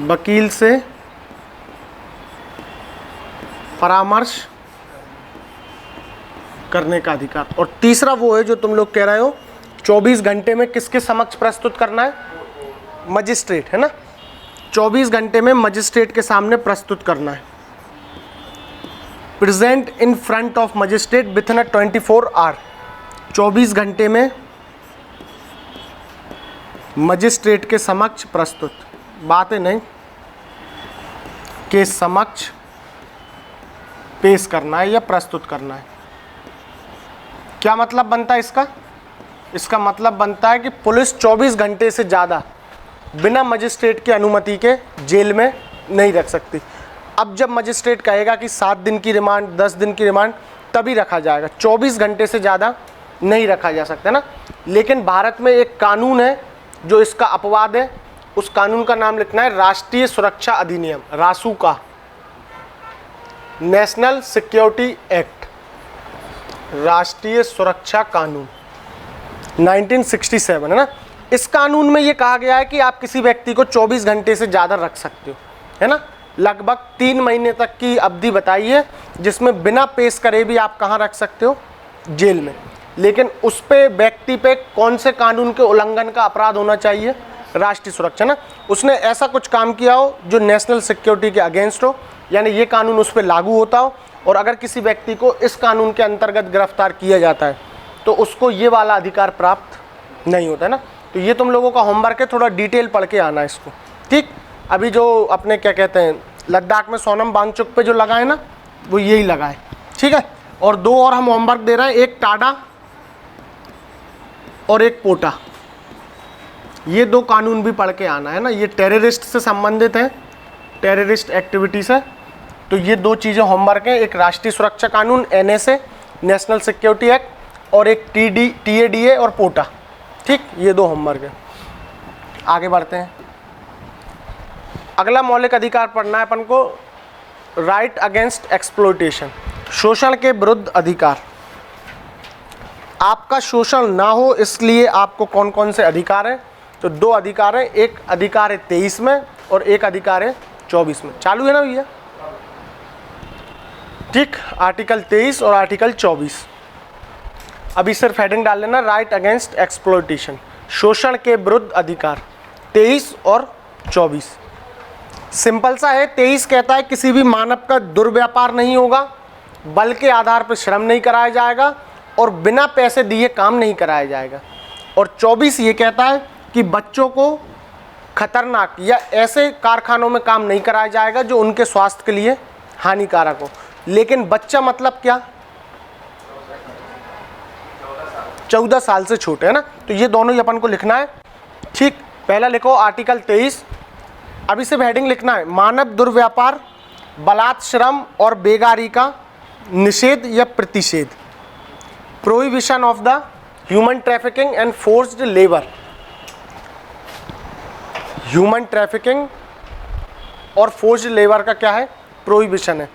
वकील से परामर्श करने का अधिकार। और तीसरा वो है जो तुम लोग कह रहे हो 24 घंटे में किसके समक्ष प्रस्तुत करना है, मजिस्ट्रेट, है ना। 24 घंटे में मजिस्ट्रेट के सामने प्रस्तुत करना है। Present in front of magistrate within 24 hour. 24 घंटे में मजिस्ट्रेट के समक्ष प्रस्तुत, बातें नहीं, के समक्ष पेश करना है या प्रस्तुत करना है। क्या मतलब बनता है इसका? इसका मतलब बनता है कि पुलिस 24 घंटे से ज़्यादा बिना मजिस्ट्रेट की अनुमति के जेल में नहीं रख सकती। अब जब मजिस्ट्रेट कहेगा कि 7 दिन की रिमांड, 10 दिन की रिमांड, तभी रखा जाएगा। 24 घंटे से ज़्यादा नहीं रखा जा सकता ना। लेकिन भारत में एक कानून है जो इसका अपवाद है। उस कानून का नाम लिखना है राष्ट्रीय सुरक्षा अधिनियम, रासू का, नेशनल सिक्योरिटी एक्ट, राष्ट्रीय सुरक्षा कानून 1967, है ना। इस कानून में ये कहा गया है कि आप किसी व्यक्ति को 24 घंटे से ज़्यादा रख सकते हो, है ना। लगभग 3 महीने तक की अवधि बताई है जिसमें बिना पेश करे भी आप कहाँ रख सकते हो, जेल में। लेकिन उस पे व्यक्ति पे कौन से कानून के उल्लंघन का अपराध होना चाहिए, राष्ट्रीय सुरक्षा ना। उसने ऐसा कुछ काम किया हो जो नेशनल सिक्योरिटी के अगेंस्ट हो, यानी ये कानून उस पर लागू होता हो। और अगर किसी व्यक्ति को इस कानून के अंतर्गत गिरफ्तार किया जाता है तो उसको ये वाला अधिकार प्राप्त नहीं होता है ना। तो ये तुम लोगों का होमवर्क है, थोड़ा डिटेल पढ़ के आना इसको, ठीक। अभी जो अपने क्या कहते हैं लद्दाख में सोनम वांगचुक पे जो लगाए ना, वो यही लगाए, ठीक है। और 2 और हम होमवर्क दे रहे हैं, एक टाडा और एक पोटा। ये 2 कानून भी पढ़ के आना है ना। ये टेररिस्ट से संबंधित है, टेररिस्ट एक्टिविटी से। तो ये 2 चीज़ें होमवर्क हैं, एक राष्ट्रीय सुरक्षा कानून NSA, नेशनल सिक्योरिटी एक्ट, और एक TADA और पोटा, ठीक। ये 2 होमवर्क है। आगे बढ़ते हैं। अगला मौलिक अधिकार पढ़ना है अपन को, राइट अगेंस्ट एक्सप्लॉयटेशन, शोषण के विरुद्ध अधिकार। आपका शोषण ना हो इसलिए आपको कौन कौन से अधिकार हैं? तो 2 अधिकार हैं, एक अधिकार है 23 में और एक अधिकार है 24 में। चालू है ना भैया, ठीक। आर्टिकल 23 और आर्टिकल 24। अभी सिर्फ हेडिंग डाल लेना, राइट अगेंस्ट एक्सप्लॉयटेशन, शोषण के विरुद्ध अधिकार, 23 और 24। सिंपल सा है। 23 कहता है किसी भी मानव का दुर्व्यापार नहीं होगा, बल के आधार पर श्रम नहीं कराया जाएगा और बिना पैसे दिए काम नहीं कराया जाएगा। और 24 ये कहता है कि बच्चों को खतरनाक या ऐसे कारखानों में काम नहीं कराया जाएगा जो उनके स्वास्थ्य के लिए हानिकारक हो। लेकिन बच्चा मतलब क्या, 14 साल से छोटे, है ना। तो ये दोनों ही अपन को लिखना है, ठीक। पहला लिखो आर्टिकल 23, अभी सिर्फ हेडिंग लिखना है, मानव दुर्व्यापार, बलात् श्रम और बेगारी का निषेध या प्रतिषेध, prohibition of the human trafficking and forced labour. Human trafficking और फोर्स्ड लेबर का क्या है, प्रोहिबिशन है।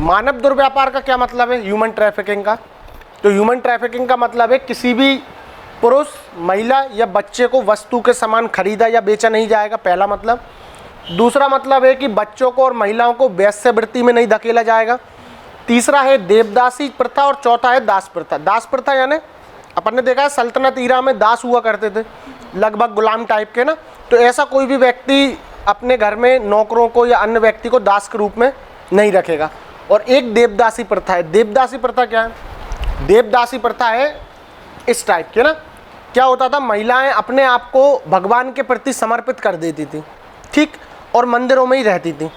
मानव दुर्व्यापार का क्या मतलब है, ह्यूमन ट्रैफिकिंग का? तो ह्यूमन ट्रैफिकिंग का मतलब है किसी भी पुरुष, महिला या बच्चे को वस्तु के समान खरीदा या बेचा नहीं जाएगा, पहला मतलब। दूसरा मतलब है कि बच्चों को और महिलाओं को वेश्यावृत्ति में नहीं धकेला जाएगा। तीसरा है देवदासी प्रथा और चौथा है दास प्रथा। दास प्रथा यानी अपन ने देखा है सल्तनत ईरा में दास हुआ करते थे, लगभग गुलाम टाइप के ना। तो ऐसा कोई भी व्यक्ति अपने घर में नौकरों को या अन्य व्यक्ति को दास के रूप में नहीं रखेगा। और एक देवदासी प्रथा है। देवदासी प्रथा क्या है? देवदासी प्रथा है इस टाइप के ना, क्या होता था, महिलाएं अपने आप को भगवान के प्रति समर्पित कर देती थी, ठीक, और मंदिरों में ही रहती थी।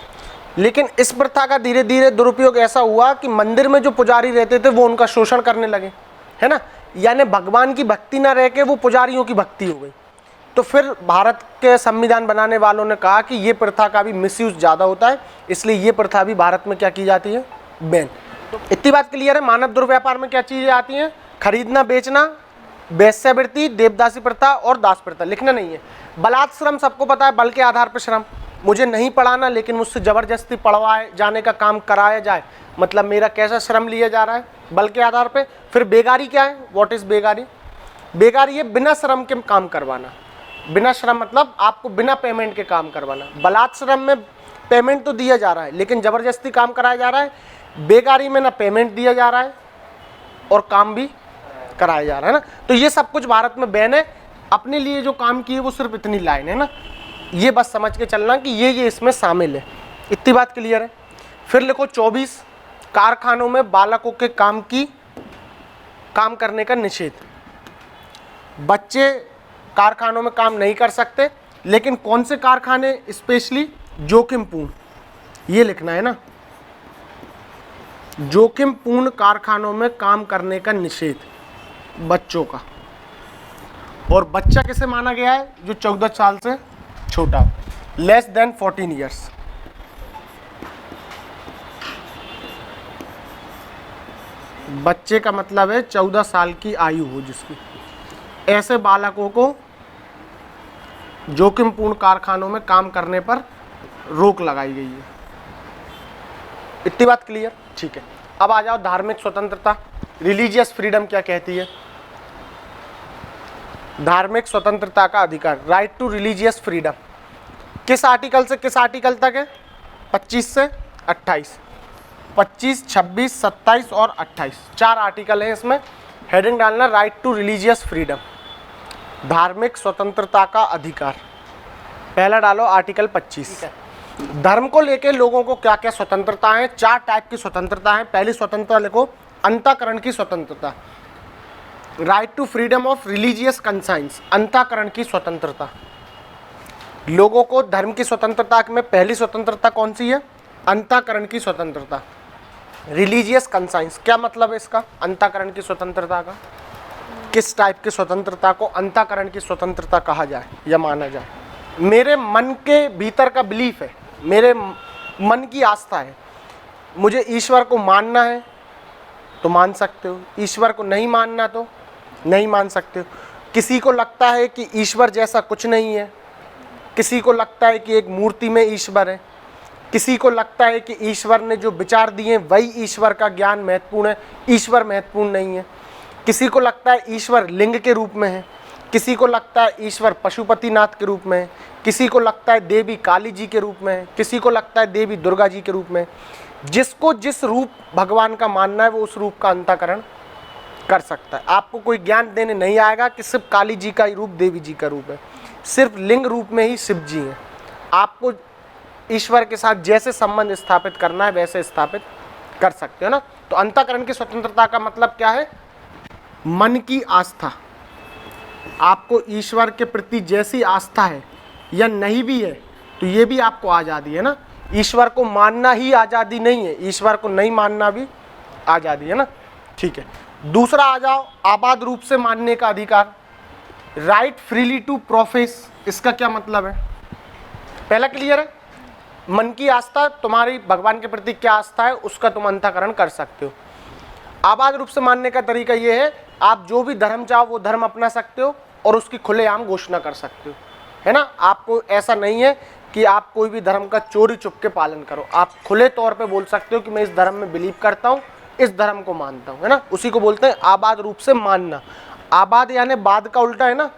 लेकिन इस प्रथा का धीरे धीरे दुरुपयोग ऐसा हुआ कि मंदिर में जो पुजारी रहते थे वो उनका शोषण करने लगे, है ना। यानी भगवान की भक्ति ना रह के वो पुजारियों की भक्ति हो गई। तो फिर भारत के संविधान बनाने वालों ने कहा कि ये प्रथा का भी मिसयूज ज़्यादा होता है, इसलिए ये प्रथा भी भारत में क्या की जाती है, बैन। तो इतनी बात क्लियर है। मानव दुर्व्यापार में क्या चीज़ें आती हैं, खरीदना बेचना, वेश्यावृत्ति, देवदासी प्रथा और दास प्रथा। लिखना नहीं है। बलात् श्रम सबको पता है, बल के आधार पर श्रम। मुझे नहीं पढ़ाना लेकिन मुझसे ज़बरदस्ती पढ़वाए जाने का काम कराया जाए, मतलब मेरा कैसा श्रम लिया जा रहा है, बल के आधार पे। फिर बेगारी क्या है, व्हाट इज़ बेगारी? बेगारी है बिना श्रम के काम करवाना। बिना श्रम मतलब आपको बिना पेमेंट के काम करवाना। बलात् श्रम में पेमेंट तो दिया जा रहा है, लेकिन ज़बरदस्ती काम कराया जा रहा है। बेकारी में ना पेमेंट दिया जा रहा है और काम भी कराया जा रहा है ना। तो ये सब कुछ भारत में बैन है। अपने लिए जो काम किए वो सिर्फ इतनी लाइन है ना, ये बस समझ के चलना कि ये इसमें शामिल है। इतनी बात क्लियर है। फिर लिखो 24, कारखानों में बालकों के काम करने का निषेध। बच्चे कारखानों में काम नहीं कर सकते, लेकिन कौन से कारखाने स्पेशली जोखिमपूर्ण, ये लिखना है ना, जोखिमपूर्ण कारखानों में काम करने का निषेध बच्चों का। और बच्चा किसे माना गया है? जो 14 साल से छोटा हो, लेस देन 14 ईयर्स। बच्चे का मतलब है 14 साल की आयु हो जिसकी। ऐसे बालकों को जोखिमपूर्ण कारखानों में काम करने पर रोक लगाई गई है। इतनी बात क्लियर? ठीक है। अब आ जाओ धार्मिक स्वतंत्रता, रिलीजियस फ्रीडम क्या कहती है? धार्मिक स्वतंत्रता का अधिकार, राइट टू रिलीजियस फ्रीडम, किस आर्टिकल से किस आर्टिकल तक है? 25 से 28, 25, 26, 27 और 28, 4 आर्टिकल हैं इसमें। हेडिंग डालना राइट टू रिलीजियस फ्रीडम, धार्मिक स्वतंत्रता का अधिकार। पहला डालो आर्टिकल 25। धर्म को लेके लोगों को क्या क्या स्वतंत्रता है? 4 टाइप की स्वतंत्रता है। पहली स्वतंत्रता लिखो, अंतःकरण की स्वतंत्रता, right to freedom of religious conscience, अंतःकरण की स्वतंत्रता। लोगों को धर्म की स्वतंत्रता में पहली स्वतंत्रता कौन सी है? अंतःकरण की स्वतंत्रता। रिलीजियस कंसाइंस क्या मतलब है इसका? अंतःकरण की स्वतंत्रता का किस टाइप की स्वतंत्रता को अंतःकरण की स्वतंत्रता कहा जाए या माना जाए? मेरे मन के भीतर का बिलीफ है, मेरे मन की आस्था है, मुझे ईश्वर को मानना है तो मान सकते हो, ईश्वर को नहीं मानना तो नहीं मान सकते हो। किसी को लगता है कि ईश्वर जैसा कुछ नहीं है, किसी को लगता है कि एक मूर्ति में ईश्वर है, किसी को लगता है कि ईश्वर ने जो विचार दिए वही ईश्वर का ज्ञान महत्वपूर्ण है, ईश्वर महत्वपूर्ण नहीं है। किसी को लगता है ईश्वर लिंग के रूप में है, किसी को लगता है ईश्वर पशुपतिनाथ के रूप में है, किसी को लगता है देवी काली जी के रूप में है, किसी को लगता है देवी दुर्गा जी के रूप में। जिसको जिस रूप भगवान का मानना है वो उस रूप का अंतःकरण कर सकता है। आपको कोई ज्ञान देने नहीं आएगा कि सिर्फ काली जी का ही रूप देवी जी का रूप है, सिर्फ लिंग रूप में ही शिव जी हैं। आपको ईश्वर के साथ जैसे संबंध स्थापित करना है वैसे स्थापित कर सकते हो ना। तो अंतःकरण की स्वतंत्रता का मतलब क्या है? मन की आस्था। आपको ईश्वर के प्रति जैसी आस्था है या नहीं भी है तो ये भी आपको आज़ादी है ना। ईश्वर को मानना ही आज़ादी नहीं है, ईश्वर को नहीं मानना भी आज़ादी है ना। ठीक है। दूसरा आ जाओ, आबाद रूप से मानने का अधिकार, राइट फ्रीली टू प्रोफेस। इसका क्या मतलब है? पहला क्लियर है? मन की आस्था, तुम्हारी भगवान के प्रति क्या आस्था है उसका तुम अंतःकरण कर सकते हो। आबाद रूप से मानने का तरीका ये है, आप जो भी धर्म चाहो वो धर्म अपना सकते हो और उसकी खुलेआम घोषणा कर सकते हो, है ना। आपको ऐसा नहीं है कि आप कोई भी धर्म का चोरी चुप के पालन करो। आप खुले तौर पे बोल सकते हो कि मैं इस धर्म में बिलीव करता हूँ, इस धर्म को मानता हूँ, है ना। उसी को बोलते हैं आबाद रूप से मानना। आबाद यानी बाद का उल्टा है ना,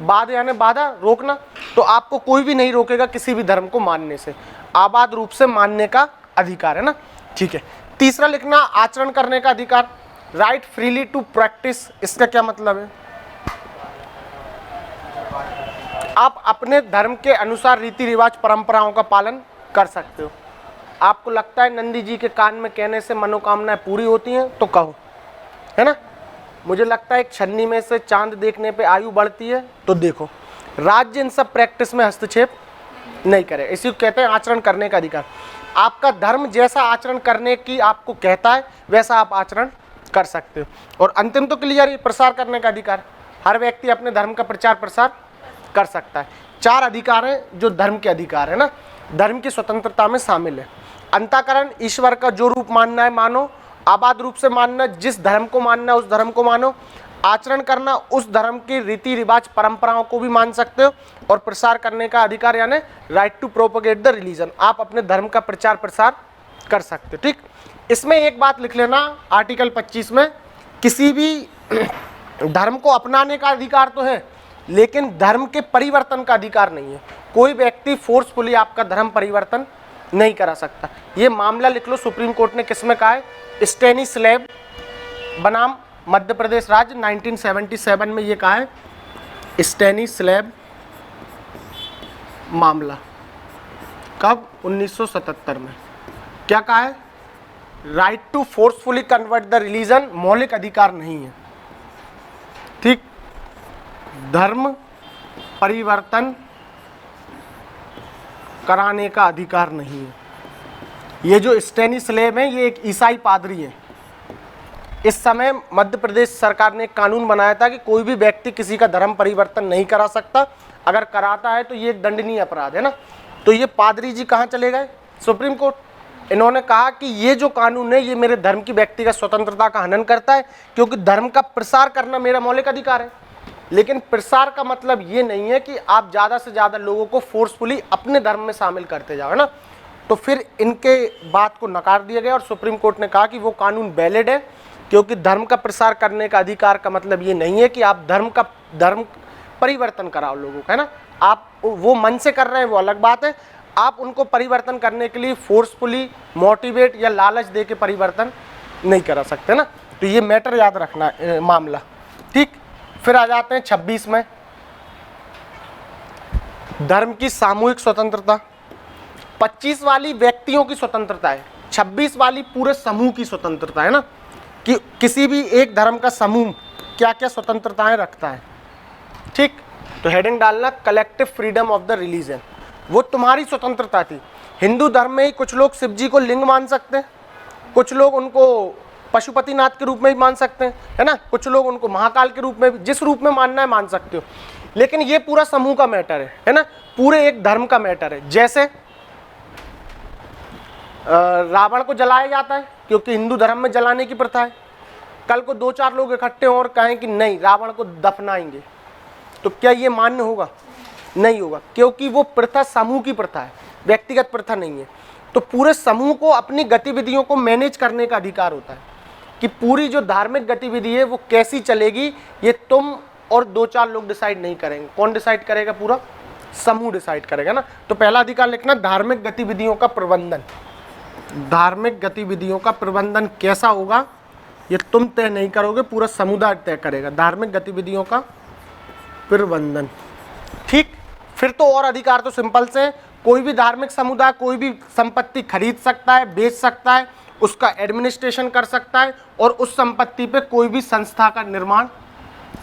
बाद यानी बाधा, रोकना। तो आपको कोई भी नहीं रोकेगा किसी भी धर्म को मानने से। आबाद रूप से मानने का अधिकार है ना। ठीक है। तीसरा लिखना, आचरण करने का अधिकार, राइट फ्रीली टू प्रैक्टिस। इसका क्या मतलब है? आप अपने धर्म के अनुसार रीति रिवाज परंपराओं का पालन कर सकते हो। आपको लगता है नंदी जी के कान में कहने से मनोकामनाएं पूरी होती हैं तो कहो, है ना। मुझे लगता है एक छन्नी में से चांद देखने पे आयु बढ़ती है तो देखो। राज्य इन सब प्रैक्टिस में हस्तक्षेप नहीं करे, इसी को कहते हैं आचरण करने का अधिकार। आपका धर्म जैसा आचरण करने की आपको कहता है वैसा आप आचरण कर सकते हो। और अंतिम तो क्लियर ही, प्रसार करने का अधिकार। हर व्यक्ति अपने धर्म का प्रचार प्रसार कर सकता है। 4 अधिकार हैं जो धर्म के अधिकार है ना, धर्म की स्वतंत्रता में शामिल है। अंतःकरण, ईश्वर का जो रूप मानना है मानो। आबाद रूप से मानना, जिस धर्म को मानना है उस धर्म को मानो। आचरण करना, उस धर्म के रीति रिवाज परंपराओं को भी मान सकते हो। और प्रसार करने का अधिकार यानी right to propagate the religion, आप अपने धर्म का प्रचार प्रसार कर सकते हो। ठीक। इसमें एक बात लिख लेना, आर्टिकल 25 में किसी भी धर्म को अपनाने का अधिकार तो है, लेकिन धर्म के परिवर्तन का अधिकार नहीं है। कोई व्यक्ति फोर्सफुली आपका धर्म परिवर्तन नहीं करा सकता। ये मामला लिख लो, सुप्रीम कोर्ट ने किस में कहा है, स्टेनिस्लैव बनाम मध्य प्रदेश राज्य 1977 में ये कहा है, स्टेनिस्लैव मामला। कब? 1977 में। क्या कहा है? Right to forcefully convert the religion मौलिक अधिकार नहीं है, ठीक। धर्म परिवर्तन कराने का अधिकार नहीं है। ये जो स्टेनिस्लैव है ये एक ईसाई पादरी है। इस समय मध्य प्रदेश सरकार ने एक कानून बनाया था कि कोई भी व्यक्ति किसी का धर्म परिवर्तन नहीं करा सकता, अगर कराता है तो ये एक दंडनीय अपराध है ना। तो ये पादरी जी कहाँ चले गए? Supreme court. इन्होंने कहा कि ये जो कानून है ये मेरे धर्म की व्यक्तिगत स्वतंत्रता का हनन करता है, क्योंकि धर्म का प्रसार करना मेरा मौलिक अधिकार है। लेकिन प्रसार का मतलब ये नहीं है कि आप ज़्यादा से ज़्यादा लोगों को फोर्सफुली अपने धर्म में शामिल करते जाओ, है ना। तो फिर इनके बात को नकार दिया गया और सुप्रीम कोर्ट ने कहा कि वो कानून वैलिड है, क्योंकि धर्म का प्रसार करने का अधिकार का मतलब ये नहीं है कि आप धर्म परिवर्तन कराओ लोगों का, है ना। आप वो मन से कर रहे हैं वो अलग बात है, आप उनको परिवर्तन करने के लिए फोर्सफुली मोटिवेट या लालच दे के परिवर्तन नहीं करा सकते ना। तो ये मैटर याद रखना मामला, ठीक। फिर आ जाते हैं 26 में, धर्म की सामूहिक स्वतंत्रता। 25 वाली व्यक्तियों की स्वतंत्रता है, 26 वाली पूरे समूह की स्वतंत्रता है ना, कि किसी भी एक धर्म का समूह क्या क्या स्वतंत्रताएं रखता है, ठीक। तो हेडिंग डालना collective freedom of the religion, वो तुम्हारी स्वतंत्रता थी। हिंदू धर्म में ही कुछ लोग शिव जी को लिंग मान सकते हैं, कुछ लोग उनको पशुपतिनाथ के रूप में भी मान सकते हैं, है ना, कुछ लोग उनको महाकाल के रूप में भी, जिस रूप में मानना है मान सकते हो। लेकिन ये पूरा समूह का मैटर है ना, पूरे एक धर्म का मैटर है। जैसे रावण को जलाया जाता है क्योंकि हिंदू धर्म में जलाने की प्रथा है। कल को 2-4 लोग इकट्ठे हों और कहें कि नहीं रावण को दफनाएंगे, तो क्या ये मान्य होगा? नहीं होगा, क्योंकि वो प्रथा समूह की प्रथा है, व्यक्तिगत प्रथा नहीं है। तो पूरे समूह को अपनी गतिविधियों को मैनेज करने का अधिकार होता है कि पूरी जो धार्मिक गतिविधि है वो कैसी चलेगी, ये तुम और 2-4 लोग डिसाइड नहीं करेंगे। कौन डिसाइड करेगा? पूरा समूह डिसाइड करेगा ना। तो पहला अधिकार लिखना धार्मिक गतिविधियों का प्रबंधन। धार्मिक गतिविधियों का प्रबंधन कैसा होगा ये तुम तय नहीं करोगे, पूरा समुदाय तय करेगा। धार्मिक गतिविधियों का प्रबंधन, ठीक। फिर तो और अधिकार तो सिंपल से, कोई भी धार्मिक समुदाय कोई भी संपत्ति खरीद सकता है, बेच सकता है, उसका एडमिनिस्ट्रेशन कर सकता है और उस संपत्ति पे कोई भी संस्था का निर्माण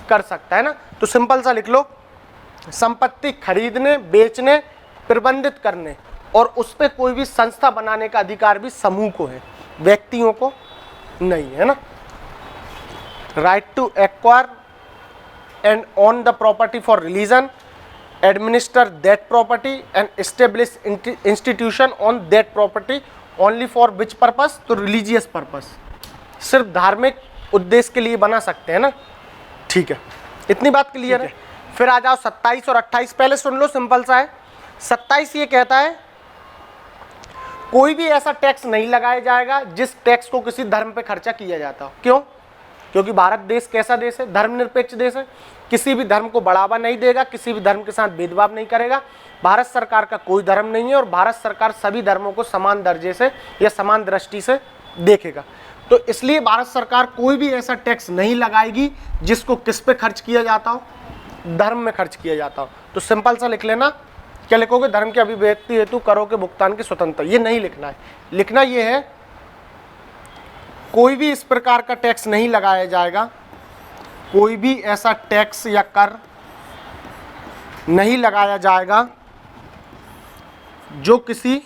कर सकता है ना। तो सिंपल सा लिख लो, संपत्ति खरीदने, बेचने, प्रबंधित करने और उस पर कोई भी संस्था बनाने का अधिकार भी समूह को है, व्यक्तियों को नहीं, है ना। Right to acquire and own the property for religion, administer that property and establish institution on that property only for which purpose? तो रिलीजियस पर्पस, सिर्फ धार्मिक उद्देश्य के लिए बना सकते हैं ना, ठीक है। इतनी बात क्लियर है। फिर आ जाओ 27 और 28, पहले सुन लो, सिंपल सा है। 27 ये कहता है कोई भी ऐसा टैक्स नहीं लगाया जाएगा जिस टैक्स को किसी धर्म पे खर्चा किया जाता हो। क्यों? क्योंकि भारत देश कैसा देश है? धर्मनिरपेक्ष देश है। किसी भी धर्म को बढ़ावा नहीं देगा, किसी भी धर्म के साथ भेदभाव नहीं करेगा। भारत सरकार का कोई धर्म नहीं है और भारत सरकार सभी धर्मों को समान दर्जे से या समान दृष्टि से देखेगा। तो इसलिए भारत सरकार कोई भी ऐसा टैक्स नहीं लगाएगी जिसको किस पे खर्च किया जाता हो? धर्म में खर्च किया जाता हो। तो सिंपल सा लिख लेना, क्या लिखोगे? धर्म के अभिव्यक्ति हेतु करों के भुगतान की स्वतंत्रता। ये नहीं लिखना है, लिखना ये है कोई भी इस प्रकार का टैक्स नहीं लगाया जाएगा, कोई भी ऐसा टैक्स या कर नहीं लगाया जाएगा जो किसी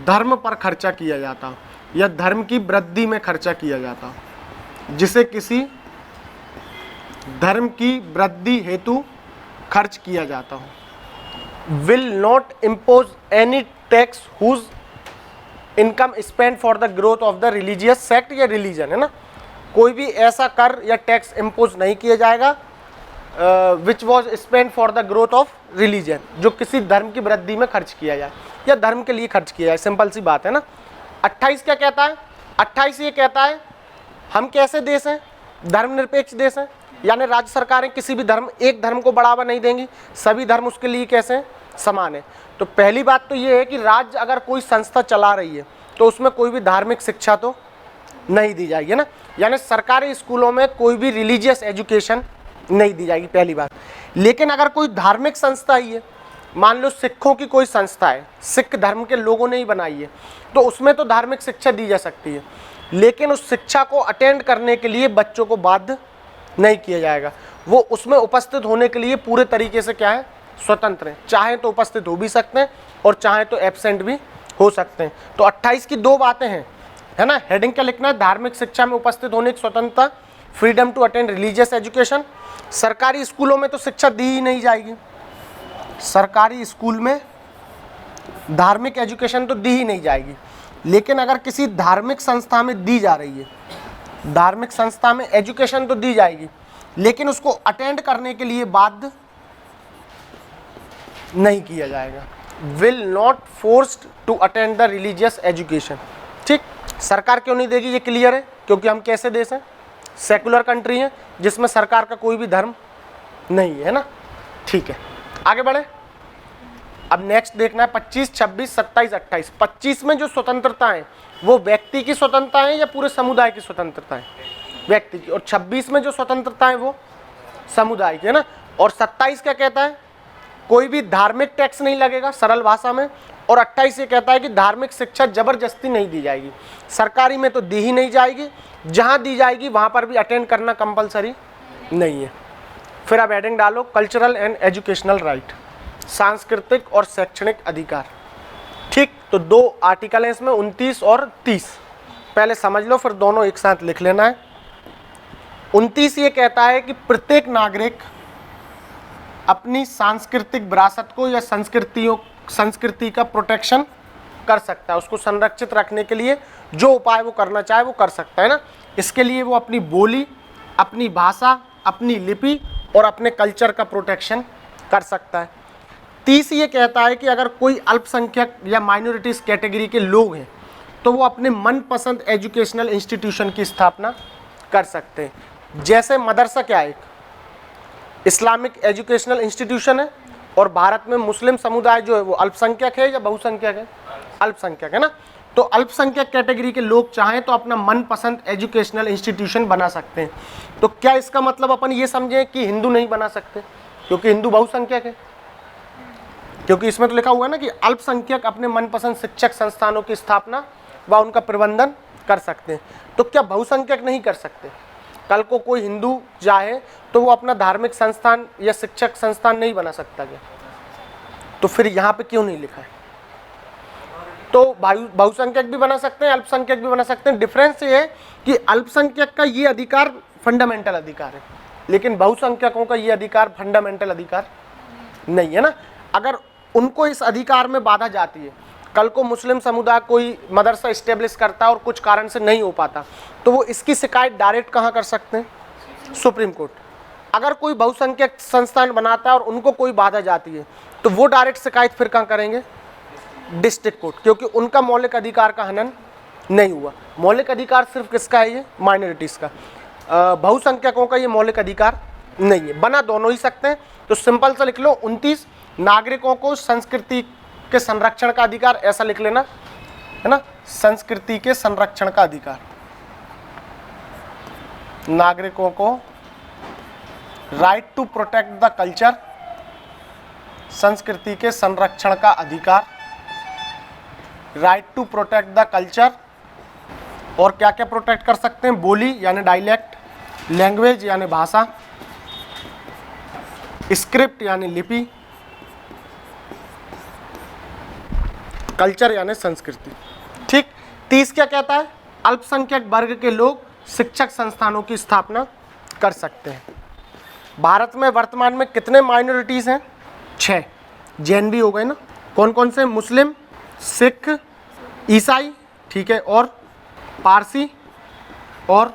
धर्म पर खर्चा किया जाता हो या धर्म की वृद्धि में खर्चा किया जाता हो, जिसे किसी धर्म की वृद्धि हेतु खर्च किया जाता हो। will not impose any tax whose income spent for the growth of the religious sect या religion, है ना। कोई भी ऐसा कर या टैक्स इम्पोज नहीं किया जाएगा which was spent for the growth of religion, जो किसी धर्म की वृद्धि में खर्च किया जाए या धर्म के लिए खर्च किया जाए। सिंपल सी बात है ना। 28 क्या कहता है? 28 ये कहता है हम कैसे देश हैं? धर्मनिरपेक्ष देश हैं। यानी राज्य सरकारें किसी भी एक धर्म को बढ़ावा नहीं देंगी, सभी धर्म उसके लिए कैसे हैं, समान है। तो पहली बात तो ये है कि राज्य अगर कोई संस्था चला रही है तो उसमें कोई भी धार्मिक शिक्षा तो नहीं दी जाएगी ना, यानी सरकारी स्कूलों में कोई भी रिलीजियस एजुकेशन नहीं दी जाएगी, पहली बात। लेकिन अगर कोई धार्मिक संस्था ही है, मान लो सिखों की कोई संस्था है, सिख धर्म के लोगों ने ही बनाई है, तो उसमें तो धार्मिक शिक्षा दी जा सकती है, लेकिन उस शिक्षा को अटेंड करने के लिए बच्चों को बाध्य नहीं किया जाएगा। वो उसमें उपस्थित होने के लिए पूरे तरीके से क्या है, स्वतंत्र हैं। चाहे तो उपस्थित हो भी सकते हैं और चाहे तो एब्सेंट भी हो सकते हैं। तो 28 की दो बातें हैं, है ना। हेडिंग क्या लिखना है, धार्मिक शिक्षा में उपस्थित होने की स्वतंत्रता, freedom to attend religious education. सरकारी स्कूलों में तो शिक्षा दी ही नहीं जाएगी, सरकारी स्कूल में धार्मिक एजुकेशन तो दी ही नहीं जाएगी। लेकिन अगर किसी धार्मिक संस्था में दी जा रही है, धार्मिक संस्था में एजुकेशन तो दी जाएगी, लेकिन उसको अटेंड करने के लिए बाध्य नहीं किया जाएगा। Will not forced to attend the religious education. ठीक, सरकार क्यों नहीं देगी, ये क्लियर है, क्योंकि हम कैसे देश हैं, सेकुलर कंट्री है जिसमें सरकार का कोई भी धर्म नहीं है ना। ठीक है, आगे बढ़े। अब नेक्स्ट देखना है 25, 26, 27, 28। 25 में जो स्वतंत्रता है वो व्यक्ति की स्वतंत्रता है या पूरे समुदाय की स्वतंत्रता है, व्यक्ति की। और 26 में जो स्वतंत्रता है वो समुदाय की, है ना। और 27 क्या कहता है, कोई भी धार्मिक टैक्स नहीं लगेगा, सरल भाषा में। और 28 ये कहता है कि धार्मिक शिक्षा जबरदस्ती नहीं दी जाएगी, सरकारी में तो दी ही नहीं जाएगी, जहां दी जाएगी वहां पर भी अटेंड करना कंपलसरी नहीं है। फिर अब हेडिंग डालो, कल्चरल एंड एजुकेशनल राइट, सांस्कृतिक और शैक्षणिक अधिकार। ठीक, तो दो आर्टिकल हैं इसमें, 29 और 30। पहले समझ लो फिर दोनों एक साथ लिख लेना है। 29 ये कहता है कि प्रत्येक नागरिक अपनी सांस्कृतिक विरासत को या संस्कृति का प्रोटेक्शन कर सकता है, उसको संरक्षित रखने के लिए जो उपाय वो करना चाहे वो कर सकता है ना। इसके लिए वो अपनी बोली, अपनी भाषा, अपनी लिपि और अपने कल्चर का प्रोटेक्शन कर सकता है। 30 ये कहता है कि अगर कोई अल्पसंख्यक या माइनॉरिटीज कैटेगरी के लोग हैं तो वो अपने मनपसंद एजुकेशनल इंस्टीट्यूशन की स्थापना कर सकते हैं। जैसे मदरसा क्या है, एक इस्लामिक एजुकेशनल इंस्टीट्यूशन है, और भारत में मुस्लिम समुदाय जो है वो अल्पसंख्यक है या बहुसंख्यक है, अल्पसंख्यक है ना। तो अल्पसंख्यक कैटेगरी के लोग चाहें तो अपना मनपसंद एजुकेशनल इंस्टीट्यूशन बना सकते हैं। तो क्या इसका मतलब अपन ये समझें कि हिंदू नहीं बना सकते क्योंकि हिंदू बहुसंख्यक है? क्योंकि इसमें तो लिखा हुआ है ना कि अल्पसंख्यक अपने मनपसंद शिक्षक संस्थानों की स्थापना व उनका प्रबंधन कर सकते हैं। तो क्या बहुसंख्यक नहीं कर सकते? कल को कोई हिंदू चाहे तो वो अपना धार्मिक संस्थान या शिक्षक संस्थान नहीं बना सकता क्या? तो फिर यहाँ पे क्यों नहीं लिखा है? तो बहुसंख्यक भी बना सकते हैं, अल्पसंख्यक भी बना सकते हैं। डिफरेंस ये है कि अल्पसंख्यक का ये अधिकार फंडामेंटल अधिकार है, लेकिन बहुसंख्यकों का ये अधिकार फंडामेंटल अधिकार नहीं है ना। अगर उनको इस अधिकार में बाधा जाती है, कल को मुस्लिम समुदाय कोई मदरसा इस्टेब्लिश करता है और कुछ कारण से नहीं हो पाता, तो वो इसकी शिकायत डायरेक्ट कहाँ कर सकते हैं? Supreme court. अगर कोई बहुसंख्यक संस्थान बनाता है और उनको कोई बाधा जाती है तो वो डायरेक्ट शिकायत फिर कहाँ करेंगे? डिस्ट्रिक्ट कोर्ट, क्योंकि उनका मौलिक अधिकार का हनन नहीं हुआ। मौलिक अधिकार सिर्फ किसका है? ये माइनॉरिटीज़ का। बहुसंख्यकों का ये मौलिक अधिकार नहीं है। बना दोनों ही सकते हैं। तो सिंपल सा लिख लो 29, नागरिकों को संस्कृति के संरक्षण का अधिकार, ऐसा लिख लेना, है ना। संस्कृति के संरक्षण का अधिकार, नागरिकों को right to protect the culture, संस्कृति के संरक्षण का अधिकार, right to protect the culture. और क्या क्या प्रोटेक्ट कर सकते हैं? बोली यानी डायलेक्ट, लैंग्वेज यानी भाषा, स्क्रिप्ट यानी लिपि, कल्चर यानी संस्कृति। ठीक। 30 क्या कहता है? अल्पसंख्यक वर्ग के लोग शिक्षक संस्थानों की स्थापना कर सकते हैं। भारत में वर्तमान में कितने माइनॉरिटीज़ हैं? 6। जैन भी हो गए ना। कौन कौन से? मुस्लिम, सिख, ईसाई, ठीक है, और पारसी और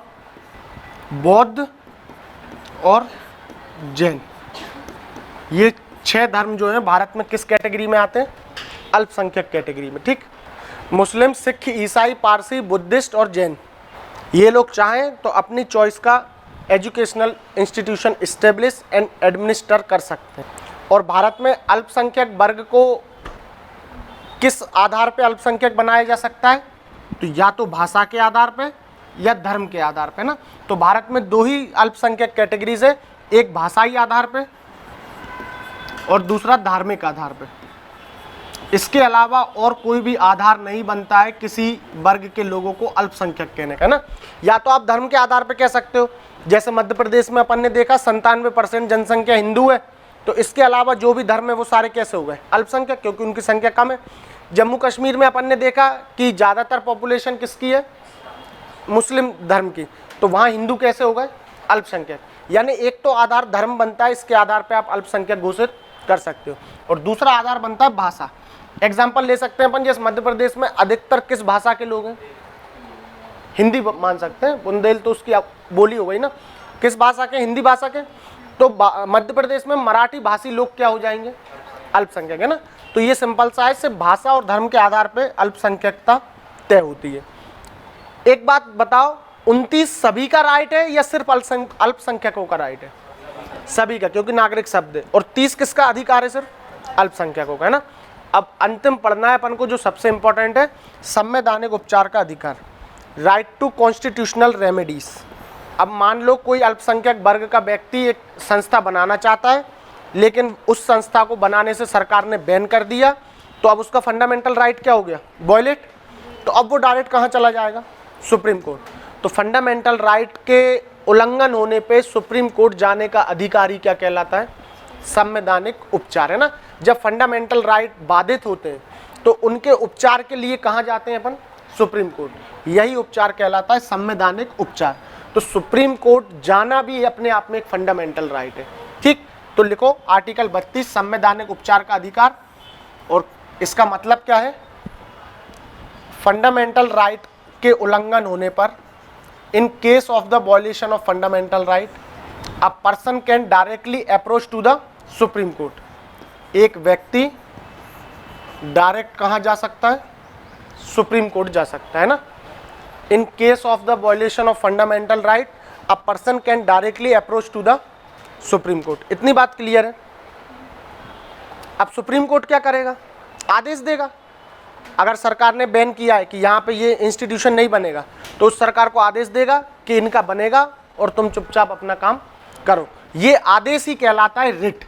बौद्ध और जैन। ये 6 धर्म जो हैं भारत में किस कैटेगरी में आते हैं? अल्पसंख्यक कैटेगरी में। ठीक। मुस्लिम, सिख, ईसाई, पारसी, बुद्धिस्ट और जैन, ये लोग चाहें तो अपनी चॉइस का educational institution establish and administer कर सकते हैं। और भारत में अल्पसंख्यक वर्ग को किस आधार पे अल्पसंख्यक बनाया जा सकता है? तो या तो भाषा के आधार पे या धर्म के आधार पे ना। तो भारत में दो ही अल्पसंख्यक कैटेगरीज है, एक भाषाई आधार पे और दूसरा धार्मिक आधार पे। इसके अलावा और कोई भी आधार नहीं बनता है किसी वर्ग के लोगों को अल्पसंख्यक कहने का ना। या तो आप धर्म के आधार पे कह सकते हो, जैसे मध्य प्रदेश में अपन ने देखा 97% जनसंख्या हिंदू है, तो इसके अलावा जो भी धर्म है वो सारे कैसे हो गए? अल्पसंख्यक, क्योंकि उनकी संख्या कम है। जम्मू कश्मीर में अपन ने देखा कि ज़्यादातर पॉपुलेशन किसकी है? मुस्लिम धर्म की, तो वहाँ हिंदू कैसे हो गए? अल्पसंख्यक। यानी एक तो आधार धर्म बनता है, इसके आधार पे आप अल्पसंख्यक घोषित कर सकते हो, और दूसरा आधार बनता है भाषा। एग्जाम्पल ले सकते हैं अपन, जैसे मध्य प्रदेश में अधिकतर किस भाषा के लोग हैं? हिंदी मान सकते हैं, बुंदेल तो उसकी बोली हो गई ना। किस भाषा के? हिंदी भाषा के। तो मध्य प्रदेश में मराठी भाषी लोग क्या हो जाएंगे? अल्पसंख्यक, है ना। तो ये सिंपल सा है, सिर्फ भाषा और धर्म के आधार पे अल्पसंख्यकता तय होती है। एक बात बताओ, 29 सभी का राइट है या सिर्फ अल्पसंख्यकों का राइट है? सभी का, क्योंकि नागरिक शब्द है। और 30 किसका अधिकार है? सिर्फ अल्पसंख्यकों का, है ना। अब अंतिम पढ़ना है अपन को जो सबसे इंपॉर्टेंट है, संवैधानिक उपचार का अधिकार, राइट टू कॉन्स्टिट्यूशनल रेमेडीज। अब मान लो कोई अल्पसंख्यक वर्ग का व्यक्ति एक संस्था बनाना चाहता है, लेकिन उस संस्था को बनाने से सरकार ने बैन कर दिया, तो अब उसका फंडामेंटल राइट क्या हो गया? वॉयलेट। तो अब वो डायरेक्ट कहाँ चला जाएगा? Supreme court. तो फंडामेंटल राइट के उल्लंघन होने पे सुप्रीम कोर्ट जाने का अधिकारी क्या कहलाता है? संवैधानिक उपचार, है ना। जब फंडामेंटल राइट बाधित होते हैं तो उनके उपचार के लिए कहाँ जाते हैं अपन? Supreme court. यही उपचार कहलाता है संवैधानिक उपचार। तो सुप्रीम कोर्ट जाना भी अपने आप में एक फंडामेंटल राइट है, ठीक। तो लिखो आर्टिकल 32 संवैधानिक उपचार का अधिकार, और इसका मतलब क्या है? फंडामेंटल राइट के उल्लंघन होने पर, in case of the violation of fundamental right, a person can directly approach to the Supreme Court. एक व्यक्ति डायरेक्ट कहाँ जा सकता है? सुप्रीम कोर्ट जा सकता है ना। In case of the violation of fundamental right, a person can directly approach to the Supreme Court. इतनी बात क्लियर है। अब सुप्रीम कोर्ट क्या करेगा? आदेश देगा। अगर सरकार ने बैन किया है कि यहाँ पे ये इंस्टीट्यूशन नहीं बनेगा, तो उस सरकार को आदेश देगा कि इनका बनेगा और तुम चुपचाप अपना काम करो। ये आदेश ही कहलाता है रिट।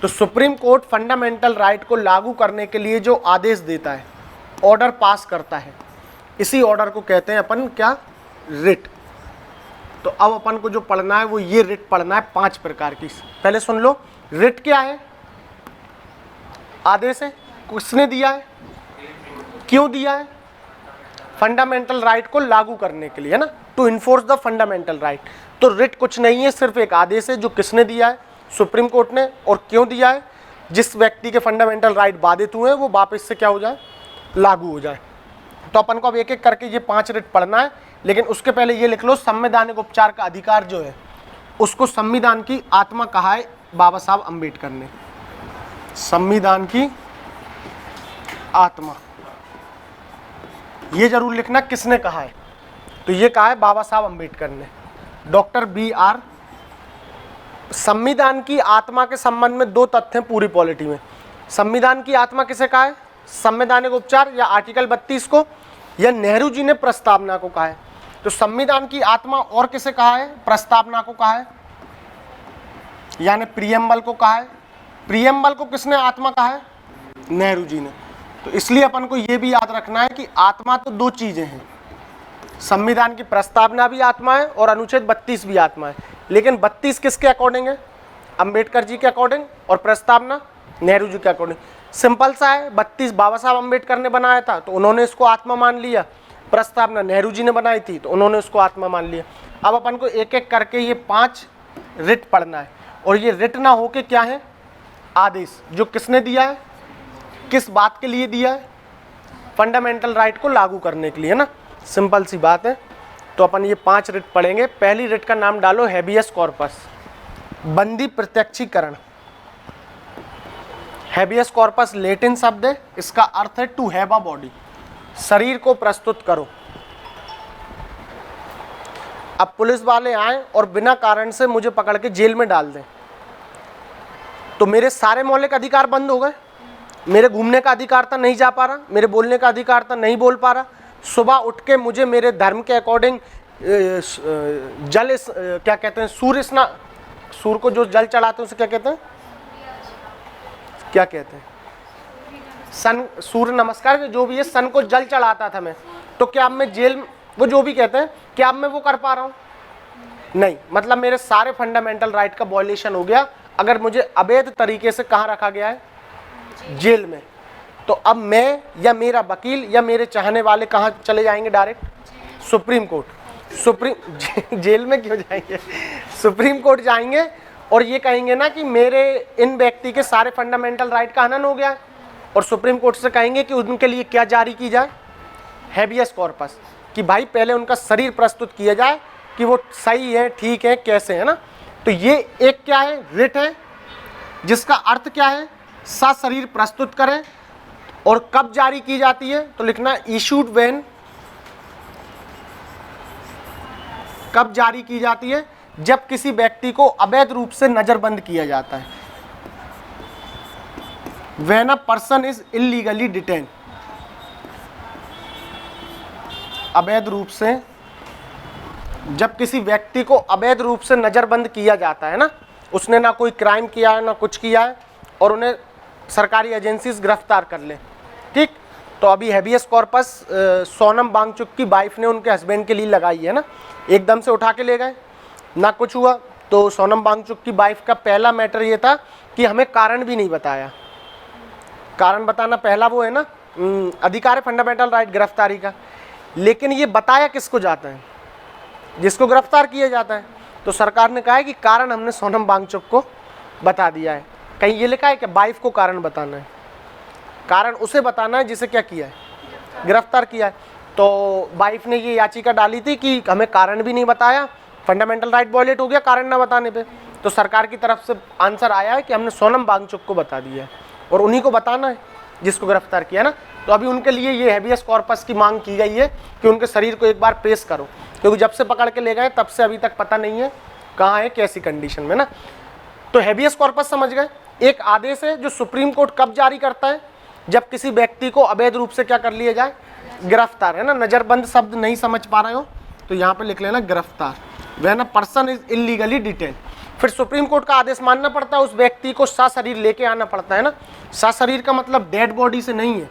तो सुप्रीम कोर्ट फंडामेंटल राइट को लागू करने के लिए जो आदेश देता है, ऑर्डर पास करता है, इसी ऑर्डर को कहते हैं अपन क्या? रिट। तो अब अपन को जो पढ़ना है वो ये रिट पढ़ना है 5 प्रकार की। पहले सुन लो, रिट क्या है? आदेश है। किसने दिया है? क्यों दिया है? फंडामेंटल राइट को लागू करने के लिए, है ना, to enforce the fundamental right. तो रिट कुछ नहीं है, सिर्फ एक आदेश है जो किसने दिया है? सुप्रीम कोर्ट ने। और क्यों दिया है? जिस व्यक्ति के फंडामेंटल राइट बाधित हुए हैं वो वापस से क्या हो जाए? लागू हो जाए। तो अपन को अब एक एक करके ये 5 रिट पढ़ना है, लेकिन उसके पहले ये लिख लो, संवैधानिक उपचार का अधिकार जो है उसको संविधान की आत्मा कहा है बाबा साहब अम्बेडकर ने। संविधान की आत्मा, ये जरूर लिखना किसने कहा है। तो ये कहा है बाबा साहब अम्बेडकर ने, डॉक्टर BR। संविधान की आत्मा के संबंध में 2 तथ्य हैं पूरी पॉलिटी में। संविधान की आत्मा किसे कहा है? संवैधानिक उपचार या आर्टिकल 32 को, या नेहरू जी ने प्रस्तावना को कहा है। तो संविधान की आत्मा और किसे कहा है? प्रस्तावना को कहा है, यानी प्रियम्बल को कहा है। प्रियम्बल को किसने आत्मा कहा है? नेहरू जी ने। तो इसलिए अपन को ये भी याद रखना है कि आत्मा तो 2 चीजें हैं, संविधान की प्रस्तावना भी आत्मा है और अनुच्छेद 32 भी आत्मा है। लेकिन 32 किसके अकॉर्डिंग है? अंबेडकर जी के अकॉर्डिंग, और प्रस्तावना नेहरू जी के अकॉर्डिंग। सिंपल सा है, 32 बाबा साहब अम्बेडकर ने बनाया था तो उन्होंने इसको आत्मा मान लिया, प्रस्तावना नेहरू जी ने बनाई थी तो उन्होंने उसको आत्मा मान लिया। अब अपन को एक एक करके ये 5 रिट पढ़ना है, और ये रिट ना होके क्या है? आदेश। जो किसने दिया है? किस बात के लिए दिया है? फंडामेंटल राइट को लागू करने के लिए, है ना। सिंपल सी बात है। तो अपन ये 5 रिट पढ़ेंगे। पहली रिट का नाम डालो हैबियस कॉर्पस, बंदी प्रत्यक्षीकरण। हैबियस कॉर्पस लैटिन शब्द है, इसका अर्थ है टू हैव अ बॉडी, शरीर को प्रस्तुत करो। अब पुलिस वाले आए और बिना कारण से मुझे पकड़ के जेल में डाल दें, तो मेरे सारे मौलिक अधिकार बंद हो गए। मेरे घूमने का अधिकार था, नहीं जा पा रहा, मेरे बोलने का अधिकार था, नहीं बोल पा रहा, सुबह उठ के मुझे मेरे धर्म के अकॉर्डिंग क्या कहते हैं, सूर्य को जो जल चढ़ाते हैं उसे क्या कहते हैं, क्या कहते हैं, सन, सूर्य नमस्कार, जो भी है, सन को जल चढ़ाता था मैं, तो क्या अब मैं जेल, वो जो भी कहते हैं, क्या अब मैं वो कर पा रहा हूँ? नहीं, मतलब मेरे सारे फंडामेंटल राइट का वॉयलेशन हो गया अगर मुझे अवैध तरीके से कहाँ रखा गया है, जेल में। तो अब मैं या मेरा वकील या मेरे चाहने वाले कहाँ चले जाएंगे, डायरेक्ट सुप्रीम कोर्ट। जेल में क्यों जाएंगे, सुप्रीम कोर्ट जाएंगे और ये कहेंगे ना कि मेरे इन व्यक्ति के सारे फंडामेंटल राइट का हनन हो गया है, और सुप्रीम कोर्ट से कहेंगे कि उनके लिए क्या जारी की जाए, हैबियस कॉर्पस, कि भाई पहले उनका शरीर प्रस्तुत किया जाए कि वो सही है, ठीक है, कैसे है ना। तो ये एक क्या है, रिट है, जिसका अर्थ क्या है, सशरीर प्रस्तुत करें। और कब जारी की जाती है, तो लिखना इशूड व्हेन, कब जारी की जाती है, जब किसी व्यक्ति को अवैध रूप से नजरबंद किया जाता है। When a person is illegally detain, अवैध रूप से, जब किसी व्यक्ति को अवैध रूप से नजरबंद किया जाता है ना, उसने ना कोई क्राइम किया है ना कुछ किया है, और उन्हें सरकारी एजेंसीज गिरफ्तार कर ले, ठीक। तो अभी हैबियस कॉर्पस सोनम वांगचुक की वाइफ ने उनके हस्बैंड के लिए लगाई है ना, एकदम से उठा के ले गए, ना कुछ हुआ। तो सोनम वांगचुक की वाइफ का पहला मैटर ये था कि हमें कारण भी नहीं बताया। कारण बताना पहला वो है ना, अधिकार है फंडामेंटल राइट गिरफ्तारी का, लेकिन ये बताया किसको जाता है, जिसको गिरफ्तार किया जाता है। तो सरकार ने कहा है कि कारण हमने सोनम वांगचुक को बता दिया है। कहीं ये लिखा है कि वाइफ को कारण बताना है, कारण उसे बताना है जिसे क्या किया है, गिरफ्तार किया है। तो वाइफ ने ये याचिका डाली थी कि हमें कारण भी नहीं बताया, फंडामेंटल राइट वॉयलेट हो गया कारण ना बताने पे। तो सरकार की तरफ से आंसर आया है कि हमने सोनम वांगचुक को बता दिया है, और उन्हीं को बताना है जिसको गिरफ्तार किया ना। तो अभी उनके लिए ये हैबियस कॉर्पस की मांग की गई है कि उनके शरीर को एक बार पेश करो, क्योंकि जब से पकड़ के ले गए तब से अभी तक पता नहीं है कहाँ है, कैसी कंडीशन में ना। तो हैबियस कॉर्पस समझ गए, एक आदेश है जो सुप्रीम कोर्ट कब जारी करता है, जब किसी व्यक्ति को अवैध रूप से क्या कर लिया जाए, गिरफ्तार, है ना। नजरबंद शब्द नहीं समझ पा रहे हो तो यहाँ पे लिख लेना गिरफ्तार, वह ना पर्सन इज इलीगली डिटेन। फिर सुप्रीम कोर्ट का आदेश मानना पड़ता है, उस व्यक्ति को सशरीर लेके आना पड़ता है ना। सशरीर का मतलब डेड बॉडी से नहीं है,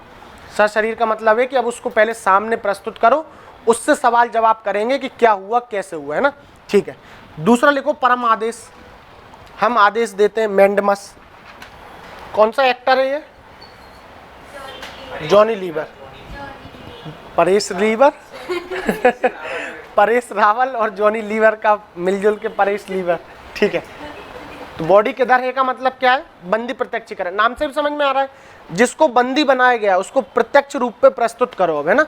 सशरीर का मतलब है कि अब उसको पहले सामने प्रस्तुत करो, उससे सवाल जवाब करेंगे कि क्या हुआ, कैसे हुआ, है ना, ठीक है। दूसरा लिखो परम आदेश, हम आदेश देते हैं, मैंडमस। कौन सा एक्टर है ये, जॉनी लीवर, परेश लीवर परेश रावल और जॉनी लीवर का मिलजुल के परेश लीवर, ठीक है। तो बॉडी के दर है का मतलब क्या है, बंदी प्रत्यक्षीकरण, नाम से भी समझ में आ रहा है, जिसको बंदी बनाया गया उसको प्रत्यक्ष रूप पे प्रस्तुत करो, अब है ना।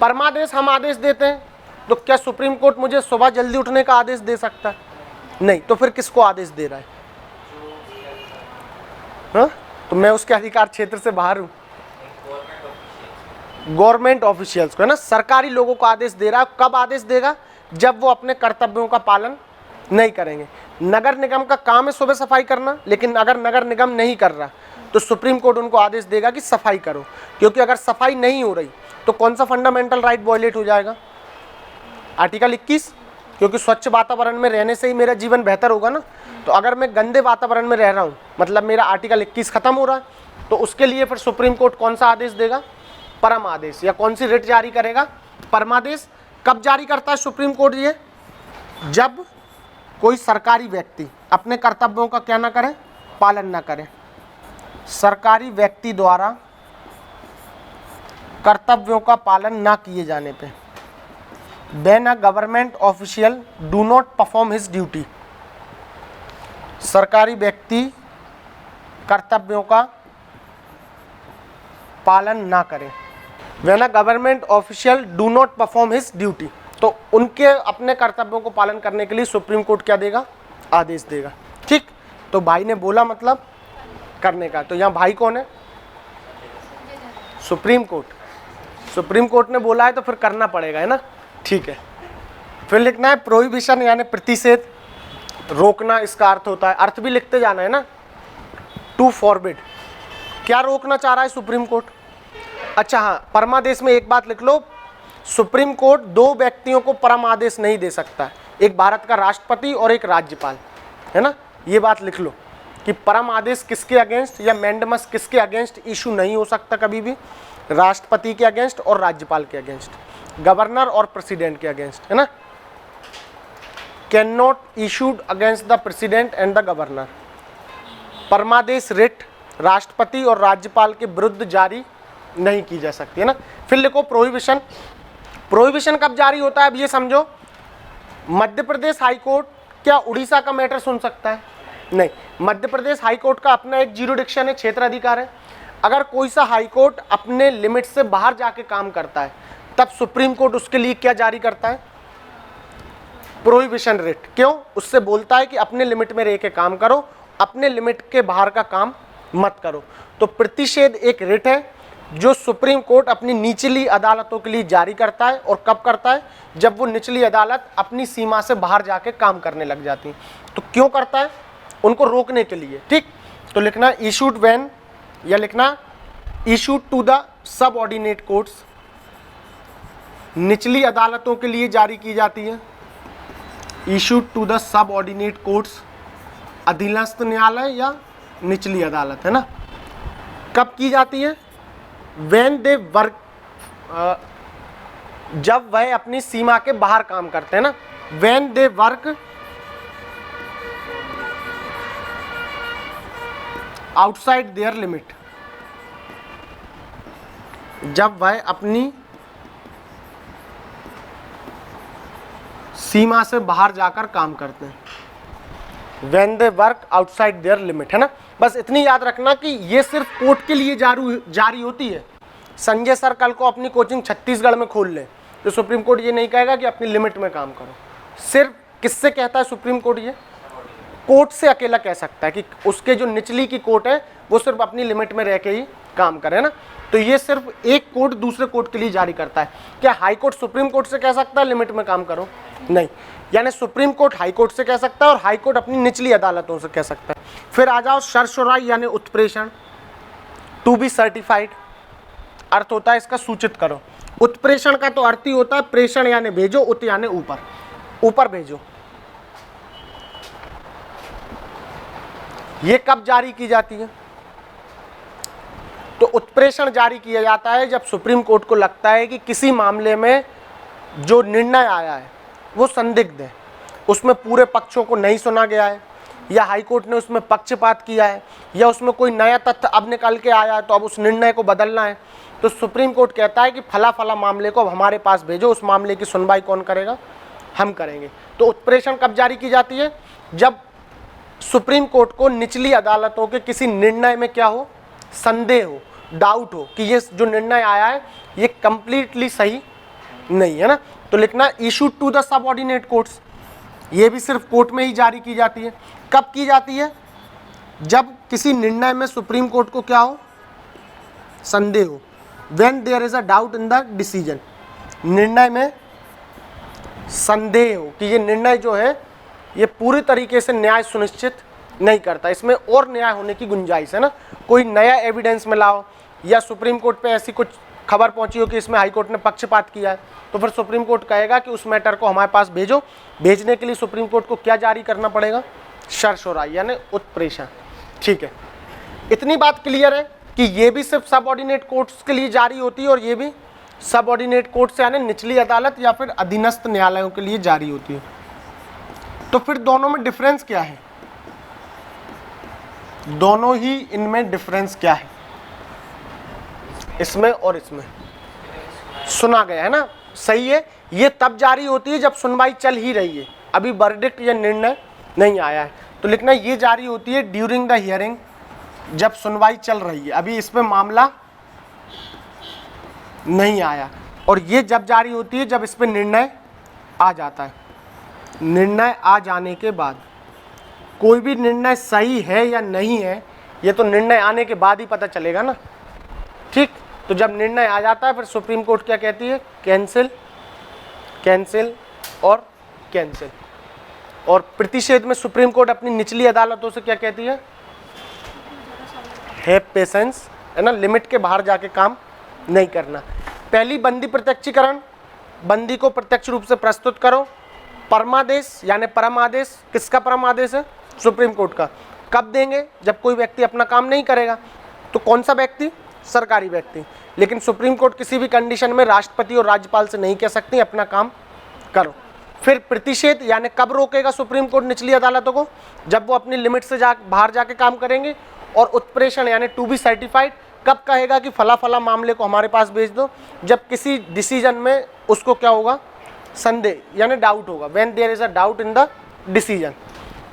परमादेश हम आदेश देते हैं, तो क्या सुप्रीम कोर्ट मुझे सुबह जल्दी उठने का आदेश दे सकता है, नहीं, तो फिर किसको आदेश दे रहा है, हाँ? तो मैं उसके अधिकार क्षेत्र से बाहर हूँ, गवर्नमेंट ऑफिशियल्स को, है ना, सरकारी लोगों को आदेश दे रहा है। कब आदेश देगा, जब वो अपने कर्तव्यों का पालन नहीं करेंगे। नगर निगम का काम है सुबह सफाई करना, लेकिन अगर नगर निगम नहीं कर रहा तो सुप्रीम कोर्ट उनको आदेश देगा कि सफाई करो, क्योंकि अगर सफाई नहीं हो रही तो कौन सा फंडामेंटल राइट वॉयलेट हो जाएगा, आर्टिकल 21, क्योंकि स्वच्छ वातावरण में रहने से ही मेरा जीवन बेहतर होगा ना। तो अगर मैं गंदे वातावरण में रह रहा हूँ मतलब मेरा आर्टिकल 21 खत्म हो रहा है, तो उसके लिए फिर सुप्रीम कोर्ट कौन सा आदेश देगा, परम आदेश, या कौन सी रिट जारी करेगा, परमादेश। कब जारी करता है सुप्रीम कोर्ट ये, जब कोई सरकारी व्यक्ति अपने कर्तव्यों का क्या ना करे, पालन ना करे, सरकारी व्यक्ति द्वारा कर्तव्यों का पालन ना किए जाने पे। When a government official do not perform his duty, सरकारी व्यक्ति कर्तव्यों का पालन ना करे। When a government official do not perform his duty, तो उनके अपने कर्तव्यों को पालन करने के लिए सुप्रीम कोर्ट क्या देगा, आदेश देगा, ठीक। तो भाई ने बोला मतलब करने का, तो यहाँ भाई कौन है, सुप्रीम कोर्ट। सुप्रीम कोर्ट ने बोला है तो फिर करना पड़ेगा, है ना, ठीक है। फिर लिखना है प्रोहिबिशन यानी प्रतिषेध, रोकना इसका अर्थ होता है, अर्थ भी लिखते जाना है ना। टू फॉरबिड, क्या रोकना चाह रहा है सुप्रीम कोर्ट। अच्छा हाँ, परमादेश में एक बात लिख लो, सुप्रीम कोर्ट दो व्यक्तियों को परमादेश नहीं दे सकता, एक भारत का राष्ट्रपति और एक राज्यपाल, है ना। ये बात लिख लो कि परम आदेश किसके अगेंस्ट या मैंडेमस किसके अगेंस्ट इशू नहीं हो सकता कभी भी, राष्ट्रपति के अगेंस्ट और राज्यपाल के अगेंस्ट, गवर्नर और प्रेसिडेंट के अगेंस्ट, है ना। Can not issued against the president and the governor. परमादेश रिट राष्ट्रपति और राज्यपाल के विरुद्ध जारी नहीं की जा सकती, है ना। फिर लिखो प्रोहिबिशन। प्रोहिबिशन कब जारी होता है अब ये समझो। मध्य प्रदेश हाईकोर्ट क्या उड़ीसा का मैटर सुन सकता है? नहीं, मध्य प्रदेश हाईकोर्ट का अपना एक ज्यूरिडिक्शन है, क्षेत्र अधिकार है। अगर कोई सा हाईकोर्ट अपने लिमिट से बाहर जाके काम करता है तब सुप्रीम कोर्ट उसके लिए क्या जारी करता है? Prohibition writ. क्यों? उससे बोलता है कि अपने लिमिट में रह के काम करो, अपने लिमिट के बाहर का काम मत करो। तो प्रतिषेध एक रिट है जो सुप्रीम कोर्ट अपनी निचली अदालतों के लिए जारी करता है। और कब करता है? जब वो निचली अदालत अपनी सीमा से बाहर जाके काम करने लग जाती है। तो क्यों करता है? उनको रोकने के लिए, ठीक। तो लिखना इशूड व्हेन, या लिखना issued to the subordinate courts, निचली अदालतों के लिए जारी की जाती है। Issued to the subordinate courts, अधीनस्थ न्यायालय या निचली अदालत, है ना। कब की जाती है? व्हेन दे वर्क, जब वह अपनी सीमा के बाहर काम करते हैं ना। When they work outside their limit, जब वह अपनी सीमा से बाहर जाकर काम करते हैं। When they work outside their limit, है ना। बस इतनी याद रखना कि ये सिर्फ कोर्ट के लिए जारी होती है। संजय सर कल को अपनी कोचिंग छत्तीसगढ़ में खोल ले तो सुप्रीम कोर्ट ये नहीं कहेगा कि अपनी लिमिट में काम करो। सिर्फ किससे कहता है सुप्रीम कोर्ट? ये कोर्ट से अकेला कह सकता है कि उसके जो निचली की कोर्ट है वो सिर्फ अपनी लिमिट में रह के ही काम करे ना। तो ये सिर्फ एक कोर्ट दूसरे कोर्ट के लिए जारी करता है। क्या हाई कोर्ट सुप्रीम कोर्ट से कह सकता है लिमिट में काम करो? नहीं। यानी सुप्रीम कोर्ट हाई कोर्ट से कह सकता है और हाई कोर्ट अपनी निचली अदालतों से कह सकता है। फिर आ जाओ सरसराई यानी उत्प्रेषण, टू बी सर्टिफाइड, अर्थ होता है इसका सूचित करो। उत्प्रेषण का तो अर्थ ही होता है प्रेषण यानी भेजो, उत यानी ऊपर, ऊपर भेजो। ये कब जारी की जाती है? तो उत्प्रेषण जारी किया जाता है जब सुप्रीम कोर्ट को लगता है कि किसी मामले में जो निर्णय आया है वो संदिग्ध है, उसमें पूरे पक्षों को नहीं सुना गया है, या हाई कोर्ट ने उसमें पक्षपात किया है, या उसमें कोई नया तथ्य अब निकल के आया है तो अब उस निर्णय को बदलना है। तो सुप्रीम कोर्ट कहता है कि फला फला मामले को अब हमारे पास भेजो, उस मामले की सुनवाई कौन करेगा? हम करेंगे। तो उत्प्रेषण कब जारी की जाती है? जब सुप्रीम कोर्ट को निचली अदालतों के किसी निर्णय में क्या हो? संदेह हो, डाउट हो कि ये जो निर्णय आया है ये कंप्लीटली सही नहीं है ना। तो लिखना issue to the subordinate courts, ये भी सिर्फ कोर्ट में ही जारी की जाती है। कब की जाती है? जब किसी निर्णय में सुप्रीम कोर्ट को क्या हो? संदेह हो। When there is a doubt in the decision, निर्णय में संदेह हो कि ये निर्णय जो है ये पूरी तरीके से न्याय सुनिश्चित नहीं करता, इसमें और न्याय होने की गुंजाइश है ना। कोई नया एविडेंस में लाओ, या सुप्रीम कोर्ट पे ऐसी कुछ खबर पहुंची हो कि इसमें हाई कोर्ट ने पक्षपात किया है, तो फिर सुप्रीम कोर्ट कहेगा कि उस मैटर को हमारे पास भेजो। भेजने के लिए सुप्रीम कोर्ट को क्या जारी करना पड़ेगा? सरसराई यानी उत्प्रेषण। ठीक है, इतनी बात क्लियर है कि ये भी सिर्फ सबऑर्डिनेट कोर्ट्स के लिए जारी होती है और ये भी सबऑर्डिनेट कोर्ट्स यानी निचली अदालत या फिर अधीनस्थ न्यायालयों के लिए जारी होती है। तो फिर दोनों में डिफरेंस क्या है? दोनों ही इनमें डिफरेंस क्या है? इसमें और इसमें सुना गया है ना, सही है। ये तब जारी होती है जब सुनवाई चल ही रही है, अभी वर्डिक्ट या निर्णय नहीं आया है। तो लिखना ये जारी होती है ड्यूरिंग द हियरिंग, जब सुनवाई चल रही है, अभी इसमें मामला नहीं आया। और ये जब जारी होती है जब इस पर निर्णय आ जाता है। निर्णय आ जाने के बाद कोई भी निर्णय सही है या नहीं है ये तो निर्णय आने के बाद ही पता चलेगा ना। ठीक, तो जब निर्णय आ जाता है फिर सुप्रीम कोर्ट क्या कहती है? कैंसिल, कैंसिल और कैंसिल। और प्रतिषेध में सुप्रीम कोर्ट अपनी निचली अदालतों से क्या कहती है? हैव पेशेंस, है ना, लिमिट के बाहर जाके काम नहीं करना। पहली बंदी प्रत्यक्षीकरण, बंदी को प्रत्यक्ष रूप से प्रस्तुत करो। परमादेश यानी परम आदेश, किसका परम आदेश है? सुप्रीम कोर्ट का। कब देंगे? जब कोई व्यक्ति अपना काम नहीं करेगा। तो कौन सा व्यक्ति? सरकारी व्यक्ति। लेकिन सुप्रीम कोर्ट किसी भी कंडीशन में राष्ट्रपति और राज्यपाल से नहीं कह सकती अपना काम करो। फिर प्रतिषेध यानी कब रोकेगा सुप्रीम कोर्ट निचली अदालतों को? जब वो अपनी लिमिट से बाहर जाके काम करेंगे। और उत्प्रेषण यानी टू बी सर्टिफाइड, कब कहेगा कि फला फला मामले को हमारे पास भेज दो? जब किसी डिसीजन में उसको क्या होगा? संदेह यानी डाउट होगा, when there is a doubt in the decision.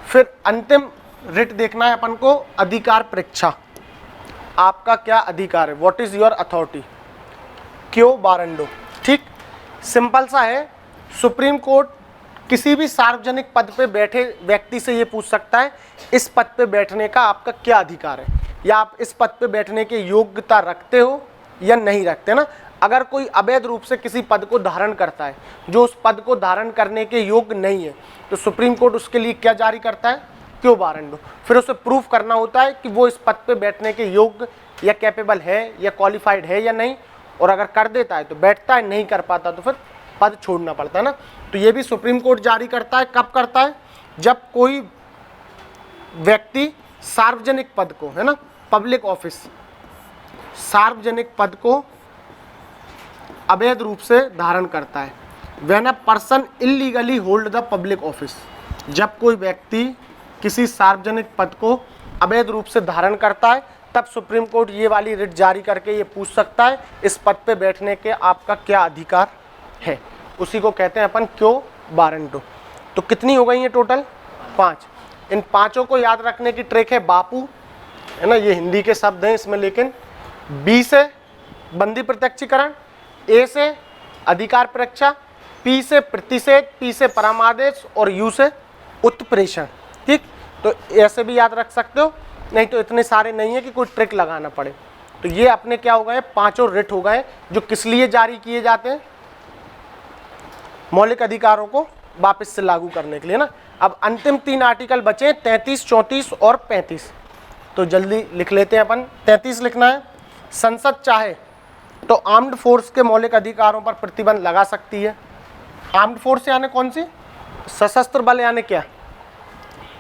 फिर अंतिम रिट देखना है अपन को, अधिकार परीक्षा। आपका क्या अधिकार है? What is your authority? क्यों बारंडो। ठीक, सिंपल सा है। सुप्रीम कोर्ट किसी भी सार्वजनिक पद पे बैठे व्यक्ति से ये पूछ सकता है इस पद पे बैठने का आपका क्या अधिकार है, या आप इस पद पे बैठने की योग्यता रखते हो या नहीं रखते ना। अगर कोई अवैध रूप से किसी पद को धारण करता है जो उस पद को धारण करने के योग्य नहीं है, तो सुप्रीम कोर्ट उसके लिए क्या जारी करता है? क्यों बारंडो। फिर उसे प्रूफ करना होता है कि वो इस पद पे बैठने के योग्य या कैपेबल है या क्वालिफाइड है या नहीं। और अगर कर देता है तो बैठता है, नहीं कर पाता तो फिर पद छोड़ना पड़ता है ना। तो ये भी सुप्रीम कोर्ट जारी करता है। कब करता है? जब कोई व्यक्ति सार्वजनिक पद को, है ना, पब्लिक ऑफिस, सार्वजनिक पद को अवैध रूप से धारण करता है। When a person illegally hold the public office, जब कोई व्यक्ति किसी सार्वजनिक पद को अवैध रूप से धारण करता है, तब सुप्रीम कोर्ट ये वाली रिट जारी करके ये पूछ सकता है इस पद पे बैठने के आपका क्या अधिकार है। उसी को कहते हैं अपन क्यों बारंटो। तो कितनी हो गई है टोटल? 5। इन पांचों को याद रखने की ट्रिक है बापू, है ना, ये हिंदी के शब्द हैं इसमें। लेकिन बी से बंदी प्रत्यक्षीकरण, ए से अधिकार परीक्षा, पी से प्रतिषेध, पी से परमादेश और यू से उत्प्रेषण। ठीक, तो ऐसे भी याद रख सकते हो, नहीं तो इतने सारे नहीं है कि कोई ट्रिक लगाना पड़े। तो ये अपने क्या हो गए? पांचों रिट हो गए जो किस लिए जारी किए जाते हैं? मौलिक अधिकारों को वापस से लागू करने के लिए ना। अब अंतिम 3 आर्टिकल बचे, 33, 34 और 35। तो जल्दी लिख लेते हैं अपन। 33 लिखना है, संसद चाहे तो आर्म्ड फोर्स के मौलिक अधिकारों पर प्रतिबंध लगा सकती है। आर्म्ड फोर्स यानी कौन सी? सशस्त्र बल यानी क्या?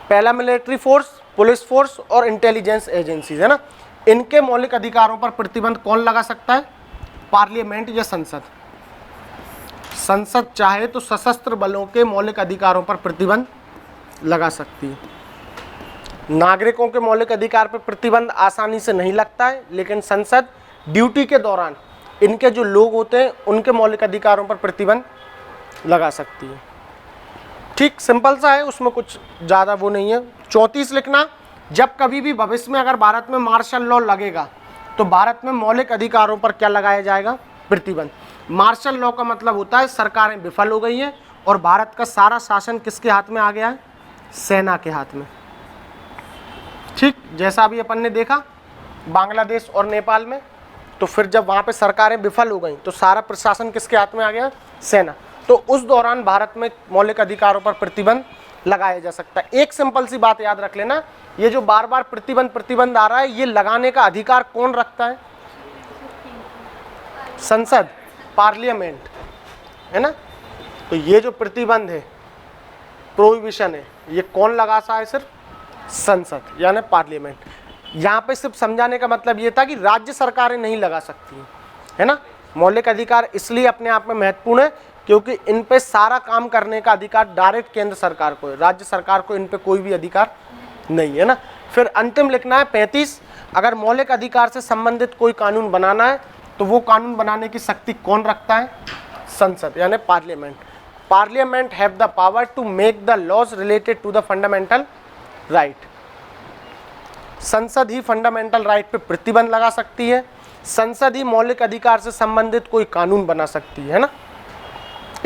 पहला मिलिट्री फोर्स, पुलिस फोर्स और इंटेलिजेंस एजेंसीज, है ना। इनके मौलिक अधिकारों पर प्रतिबंध कौन लगा सकता है? पार्लियामेंट या संसद। संसद चाहे तो सशस्त्र बलों के मौलिक अधिकारों पर प्रतिबंध लगा सकती है। नागरिकों के मौलिक अधिकार पर प्रतिबंध आसानी से नहीं लगता है, लेकिन संसद ड्यूटी के दौरान इनके जो लोग होते हैं उनके मौलिक अधिकारों पर प्रतिबंध लगा सकती है। ठीक, सिंपल सा है, उसमें कुछ ज़्यादा वो नहीं है। 34 लिखना, जब कभी भी भविष्य में अगर भारत में मार्शल लॉ लगेगा तो भारत में मौलिक अधिकारों पर क्या लगाया जाएगा? प्रतिबंध। मार्शल लॉ का मतलब होता है सरकारें विफल हो गई हैं और भारत का सारा शासन किसके हाथ में आ गया है? सेना के हाथ में। ठीक, जैसा अभी अपन ने देखा बांग्लादेश और नेपाल में, तो फिर जब वहाँ पे सरकारें विफल हो गई तो सारा प्रशासन किसके हाथ में आ गया? सेना। तो उस दौरान भारत में मौलिक अधिकारों पर प्रतिबंध लगाया जा सकता है। एक सिंपल सी बात याद रख लेना, ये जो बार बार प्रतिबंध आ रहा है, ये लगाने का अधिकार कौन रखता है? संसद, पार्लियामेंट, है ना। तो ये जो प्रतिबंध है, प्रोहिबिशन है, ये कौन लगा सा है? सिर्फ संसद यानी पार्लियामेंट। यहाँ पे सिर्फ समझाने का मतलब ये था कि राज्य सरकारें नहीं लगा सकती, है ना। मौलिक अधिकार इसलिए अपने आप में महत्वपूर्ण है क्योंकि इन पे सारा काम करने का अधिकार डायरेक्ट केंद्र सरकार को है, राज्य सरकार को इन पे कोई भी अधिकार नहीं है ना। फिर अंतिम लिखना है 35, अगर मौलिक अधिकार से संबंधित कोई कानून बनाना है तो वो कानून बनाने की शक्ति कौन रखता है? संसद यानी parliament. Parliament have the power to make the laws related to the fundamental right. संसद ही फंडामेंटल राइट पे प्रतिबंध लगा सकती है, संसद ही मौलिक अधिकार से संबंधित कोई कानून बना सकती है ना।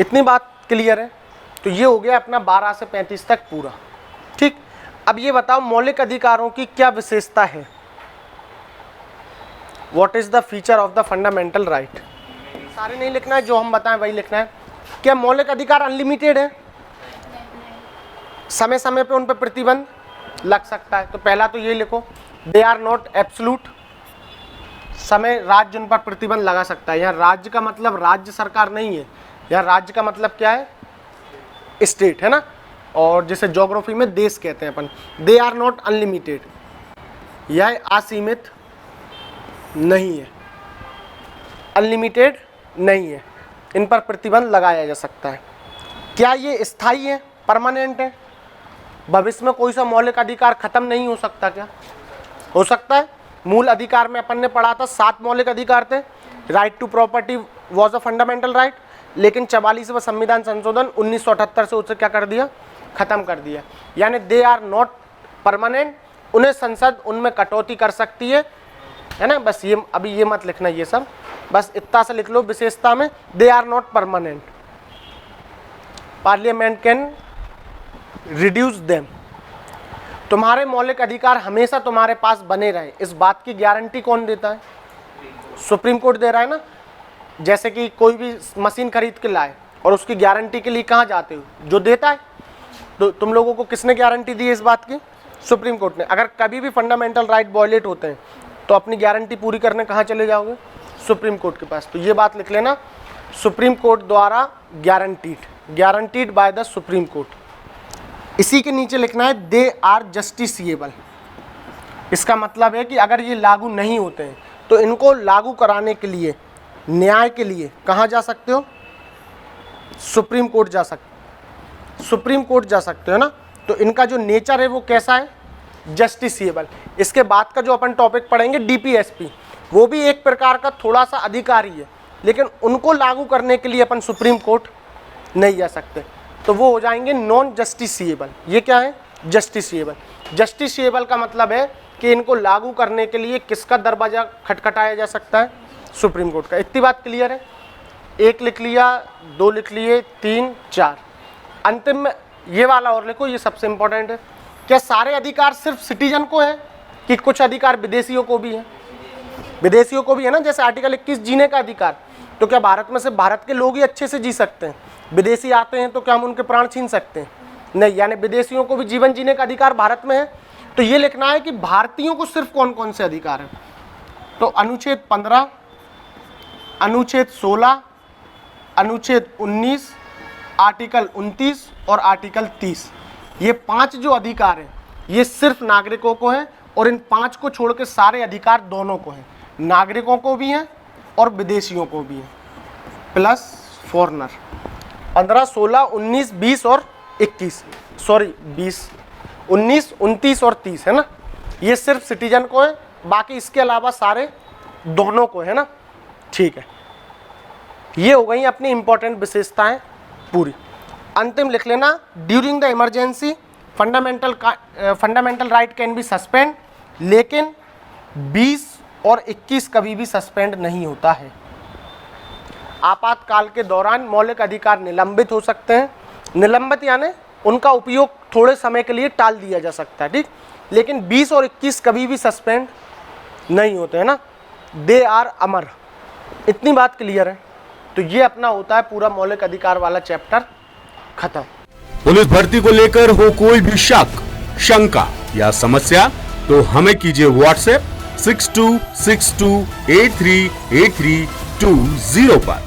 इतनी बात क्लियर है। तो ये हो गया अपना 12 से 35 तक पूरा। ठीक, अब ये बताओ मौलिक अधिकारों की क्या विशेषता है? What is the feature of the fundamental right? सारे नहीं लिखना है, जो हम बताएं वही लिखना है। क्या मौलिक अधिकार अनलिमिटेड है? समय समय पे उन पर प्रतिबंध लग सकता है। तो पहला तो ये लिखो, दे आर नॉट एब्सोल्यूट, समय राज्य उन पर प्रतिबंध लगा सकता है। यहाँ राज्य का मतलब राज्य सरकार नहीं है, यहाँ राज्य का मतलब क्या है, स्टेट है ना, और जैसे ज्योग्राफी में देश कहते हैं अपन। दे आर नॉट अनलिमिटेड, यह असीमित नहीं है, अनलिमिटेड नहीं है, इन पर प्रतिबंध लगाया जा सकता है। क्या ये स्थायी है, परमानेंट है? भविष्य में कोई सा मौलिक अधिकार खत्म नहीं हो सकता क्या? हो सकता है। मूल अधिकार में अपन ने पढ़ा था 7 मौलिक अधिकार थे। Right to property was a fundamental right, लेकिन 44वां संविधान संशोधन 1978 से उसे क्या कर दिया, खत्म कर दिया। यानी दे आर नॉट परमानेंट, उन्हें संसद उनमें कटौती कर सकती है ना। बस ये अभी ये मत लिखना, ये सब बस इतना सा लिख लो विशेषता में, they are not permanent, parliament can reduce them. तुम्हारे मौलिक अधिकार हमेशा तुम्हारे पास बने रहे, इस बात की गारंटी कौन देता है? सुप्रीम कोर्ट दे रहा है ना। जैसे कि कोई भी मशीन खरीद के लाए और उसकी गारंटी के लिए कहाँ जाते हो? जो देता है। तो तुम लोगों को किसने गारंटी दी है इस बात की? सुप्रीम कोर्ट ने। अगर कभी भी फंडामेंटल राइट वायलेट होते हैं तो अपनी गारंटी पूरी करने कहाँ चले जाओगे? सुप्रीम कोर्ट के पास। तो ये बात लिख लेना, सुप्रीम कोर्ट द्वारा guaranteed by the Supreme court. इसी के नीचे लिखना है दे आर जस्टिसिएबल। इसका मतलब है कि अगर ये लागू नहीं होते हैं तो इनको लागू कराने के लिए, न्याय के लिए कहाँ जा सकते हो? सुप्रीम कोर्ट जा सकते हो ना। तो इनका जो नेचर है वो कैसा है? जस्टिसिएबल। इसके बाद का जो अपन टॉपिक पढ़ेंगे डीपीएसपी, वो भी एक प्रकार का थोड़ा सा अधिकारी है, लेकिन उनको लागू करने के लिए अपन सुप्रीम कोर्ट नहीं जा सकते, तो वो हो जाएंगे नॉन जस्टिसिएबल। ये क्या है? जस्टिसिएबल। जस्टिसिएबल का मतलब है कि इनको लागू करने के लिए किसका दरवाजा खटखटाया जा सकता है? सुप्रीम कोर्ट का। इतनी बात क्लियर है? 1 लिख लिया, 2 लिख लिए, 3, 4। अंतिम में ये वाला और लिखो, ये सबसे इंपॉर्टेंट है। क्या सारे अधिकार सिर्फ सिटीजन को है कि कुछ अधिकार विदेशियों को भी है? विदेशियों को भी है ना। जैसे आर्टिकल 21 जीने का अधिकार, तो क्या भारत में से भारत के लोग ही अच्छे से जी सकते हैं? विदेशी आते हैं तो क्या हम उनके प्राण छीन सकते हैं? नहीं। यानी विदेशियों को भी जीवन जीने का अधिकार भारत में है। तो ये लिखना है कि भारतीयों को सिर्फ कौन कौन से अधिकार हैं। तो अनुच्छेद 15, अनुच्छेद 16, अनुच्छेद 19, आर्टिकल 29 और आर्टिकल 30, ये 5 जो अधिकार हैं ये सिर्फ नागरिकों को हैं, और इन 5 को छोड़ के सारे अधिकार दोनों को हैं, नागरिकों को भी हैं और विदेशियों को भी हैं, प्लस फॉरेनर। 15, 16, 19, 20 और 21, सॉरी 20, 19, 29 और 30 है ना। ये सिर्फ सिटीजन को है, बाकी इसके अलावा सारे दोनों को है ना। ठीक है, ये हो गई अपनी इंपॉर्टेंट विशेषताएं पूरी। अंतिम लिख लेना, during the emergency fundamental right can be suspend, लेकिन 20 और 21 कभी भी सस्पेंड नहीं होता है। आपातकाल के दौरान मौलिक अधिकार निलंबित हो सकते हैं। निलंबित यानी उनका उपयोग थोड़े समय के लिए टाल दिया जा सकता है, ठीक। लेकिन 20 और 21 कभी भी सस्पेंड नहीं होते हैं ना, दे आर अमर। इतनी बात क्लियर है। तो ये अपना होता है पूरा मौलिक अधिकार वाला चैप्टर खत्म। पुलिस भर्ती को लेकर हो कोई भी शक, शंका या समस्या तो हमें कीजिए व्हाट्सएप 6262838320 पर।